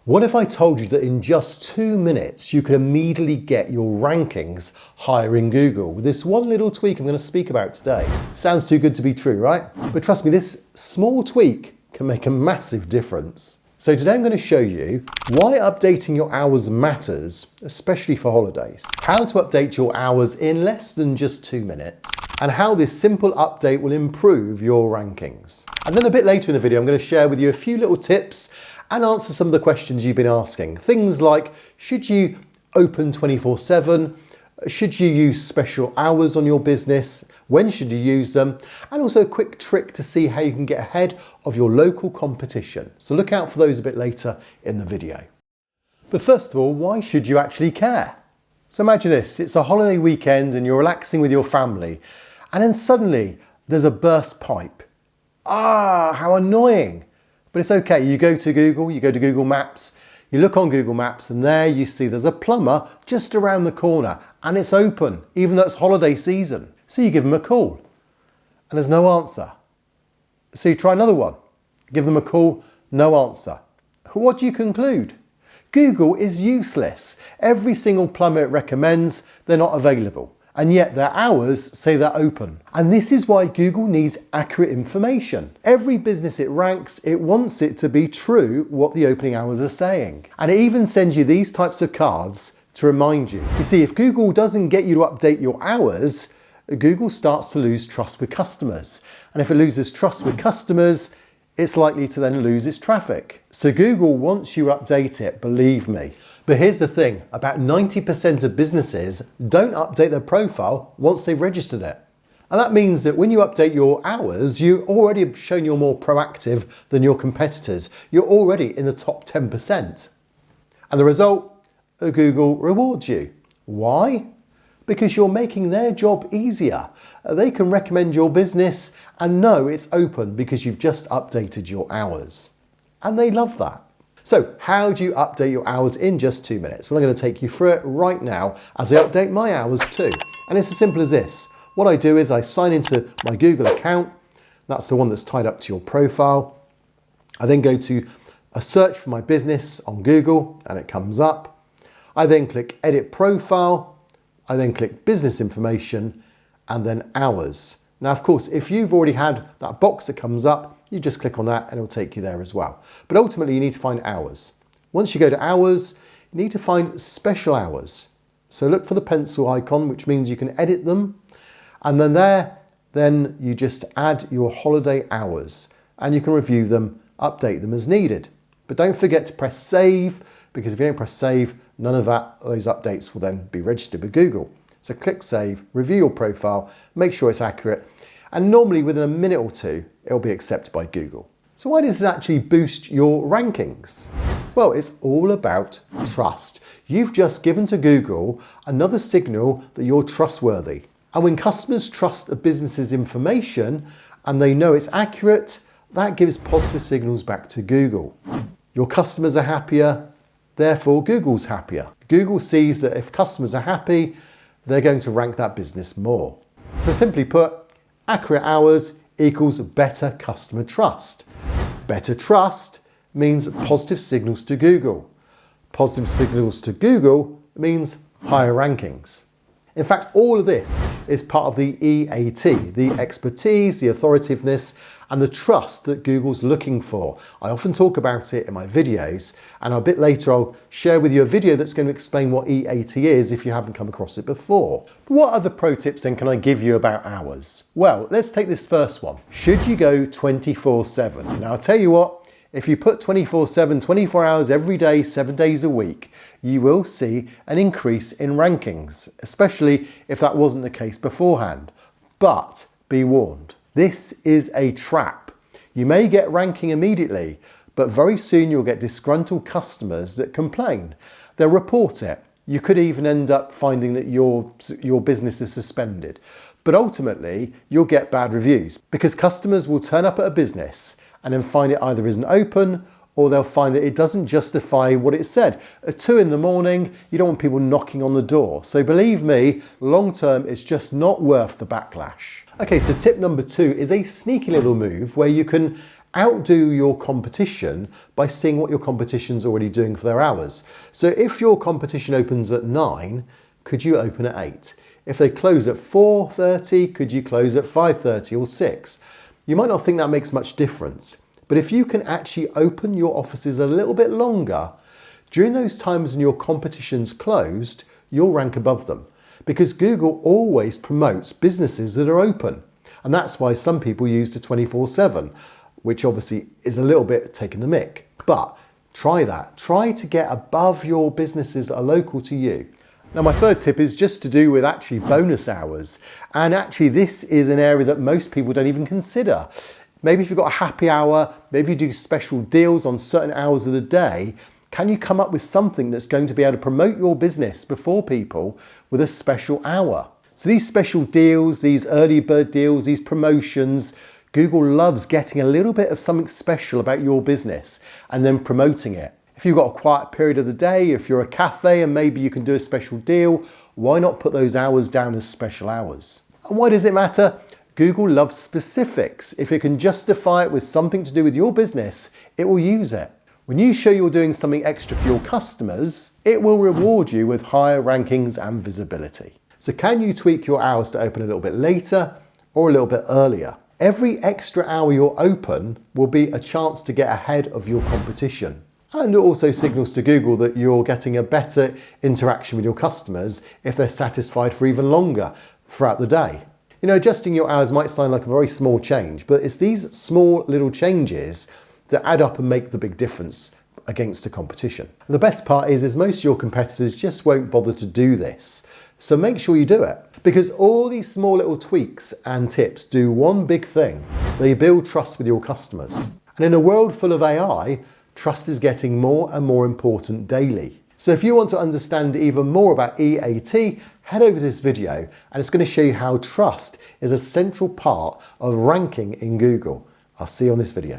What if I told you that in just 2 minutes you could immediately get your rankings higher in Google with this one little tweak I'm going to speak about today? Sounds too good to be true, right? But trust me, this small tweak can make a massive difference. So today I'm going to show you why updating your hours matters, especially for holidays, how to update your hours in less than just 2 minutes, and how this simple update will improve your rankings. And then a bit later in the video, I'm going to share with you a few little tips and answer some of the questions you've been asking. Things like, should you open 24/7? Should you use special hours on your business? When should you use them? And also a quick trick to see how you can get ahead of your local competition. So look out for those a bit later in the video. But first of all, why should you actually care? So imagine this, it's a holiday weekend and you're relaxing with your family, and then suddenly there's a burst pipe. How annoying. But it's okay, you go to Google Maps, you look on Google Maps and there you see there's a plumber just around the corner and it's open, even though it's holiday season. So you give them a call and there's no answer. So you try another one, give them a call, no answer. What do you conclude? Google is useless. Every single plumber it recommends, they're not available. And yet their hours say they're open. And this is why Google needs accurate information. Every business it ranks, it wants it to be true what the opening hours are saying. And it even sends you these types of cards to remind you. You see, if Google doesn't get you to update your hours, Google starts to lose trust with customers. And if it loses trust with customers, it's likely to then lose its traffic. So Google wants you to update it, believe me. But here's the thing, about 90% of businesses don't update their profile once they've registered it. And that means that when you update your hours, you already have shown you're more proactive than your competitors. You're already in the top 10%. And the result, Google rewards you. Why? Because you're making their job easier. They can recommend your business and know it's open because you've just updated your hours. And they love that. So how do you update your hours in just 2 minutes? Well, I'm going to take you through it right now as I update my hours too. And it's as simple as this. What I do is I sign into my Google account. That's the one that's tied up to your profile. I then go to a search for my business on Google and it comes up. I then click Edit Profile. I then click Business Information and then Hours. Now, of course, if you've already had that box that comes up, you just click on that and it'll take you there as well. But ultimately, you need to find hours. Once you go to hours, you need to find special hours. So look for the pencil icon, which means you can edit them. And then you just add your holiday hours and you can review them, update them as needed. But don't forget to press save, because if you don't press save, none of those updates will then be registered with Google. So click save, review your profile, make sure it's accurate, and normally within a minute or two, it'll be accepted by Google. So why does this actually boost your rankings? Well, it's all about trust. You've just given to Google another signal that you're trustworthy. And when customers trust a business's information and they know it's accurate, that gives positive signals back to Google. Your customers are happier, therefore Google's happier. Google sees that if customers are happy, they're going to rank that business more. So simply put, accurate hours equals better customer trust. Better trust means positive signals to Google. Positive signals to Google means higher rankings. In fact, all of this is part of the EAT, the expertise, the authoritativeness, and the trust that Google's looking for. I often talk about it in my videos, and a bit later I'll share with you a video that's going to explain what EAT is if you haven't come across it before. But what other pro tips then can I give you about hours? Well, let's take this first one. Should you go 24/7? Now I'll tell you what, if you put 24/7, 24 hours every day, 7 days a week, you will see an increase in rankings, especially if that wasn't the case beforehand. But be warned, this is a trap. You may get ranking immediately, but very soon you'll get disgruntled customers that complain. They'll report it. You could even end up finding that your business is suspended. But ultimately, you'll get bad reviews because customers will turn up at a business and then find it either isn't open or they'll find that it doesn't justify what it said. At 2 in the morning, you don't want people knocking on the door. So believe me, long term, it's just not worth the backlash. Okay, so tip number 2 is a sneaky little move where you can Outdo your competition by seeing what your competition's already doing for their hours. So if your competition opens at 9, could you open at 8? If they close at 4:30, could you close at 5:30 or 6? You might not think that makes much difference, but if you can actually open your offices a little bit longer, during those times when your competition's closed, you'll rank above them. Because Google always promotes businesses that are open. And that's why some people use the 24/7, which obviously is a little bit taking the mick. But try that. Try to get above your businesses that are local to you. Now, my third tip is just to do with actually bonus hours. And actually, this is an area that most people don't even consider. Maybe if you've got a happy hour, maybe you do special deals on certain hours of the day, can you come up with something that's going to be able to promote your business before people with a special hour? So these special deals, these early bird deals, these promotions, Google loves getting a little bit of something special about your business and then promoting it. If you've got a quiet period of the day, if you're a cafe and maybe you can do a special deal, why not put those hours down as special hours? And why does it matter? Google loves specifics. If it can justify it with something to do with your business, it will use it. When you show you're doing something extra for your customers, it will reward you with higher rankings and visibility. So can you tweak your hours to open a little bit later or a little bit earlier? Every extra hour you're open will be a chance to get ahead of your competition. And it also signals to Google that you're getting a better interaction with your customers if they're satisfied for even longer throughout the day. You know, adjusting your hours might sound like a very small change, but it's these small little changes that add up and make the big difference against the competition. And the best part is most of your competitors just won't bother to do this. So make sure you do it, because all these small little tweaks and tips do one big thing. They build trust with your customers. And in a world full of AI, trust is getting more and more important daily. So if you want to understand even more about EAT, head over to this video and it's going to show you how trust is a central part of ranking in Google. I'll see you on this video.